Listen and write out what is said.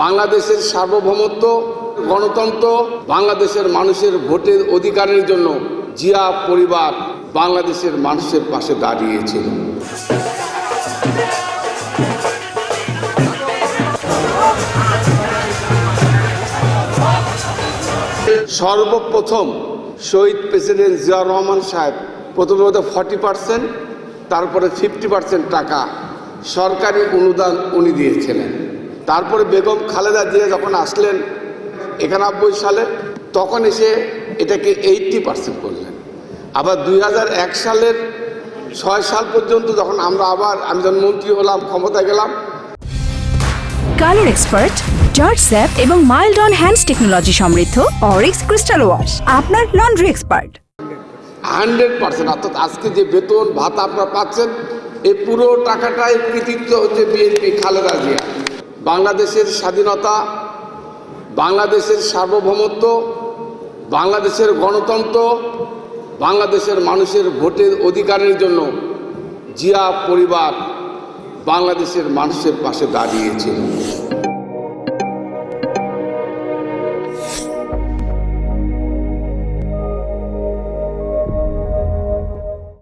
বাংলাদেশের সার্বভৌমত্ব, গণতন্ত্র, বাংলাদেশের মানুষের ভোটের অধিকারের জন্য জিয়া পরিবার বাংলাদেশের মানুষের পাশে দাঁড়িয়েছিল। সর্বপ্রথম শহীদ প্রেসিডেন্ট জিয়াউর রহমান সাহেব প্রথমে 40%, তারপরে 50% টাকা সরকারি অনুদান উনি দিয়েছিলেন। তারপরে বেগম খালেদা জিয়া যখন আসলেন 91 সালে, তখন এসে এটাকে 80% করলেন। আবার 2001 সালের 6 সাল পর্যন্ত যখন আমি যখন মন্ত্রী হলাম, ক্ষমতায় গেলাম। কালার এক্সপার্ট, জর্জ স্যাপ এবং মাইল্ড অন হ্যান্ডস টেকনোলজি সমৃদ্ধ অরিক্স ক্রিস্টাল ওয়াশ আপনার লন্ড্রি এক্সপার্ট। 100%, অর্থাৎ আজকে যে বেতন ভাতা আপনারা পাচ্ছেন, এই পুরো টাকাটাই কৃতিত্ব হচ্ছে বিএনপি খালেদা জিয়া। বাংলাদেশের স্বাধীনতা, বাংলাদেশের সার্বভৌমত্ব, বাংলাদেশের গণতন্ত্র, বাংলাদেশের মানুষের ভোটের অধিকারের জন্য জিয়া পরিবার বাংলাদেশের মানুষের পাশে দাঁড়িয়েছিল।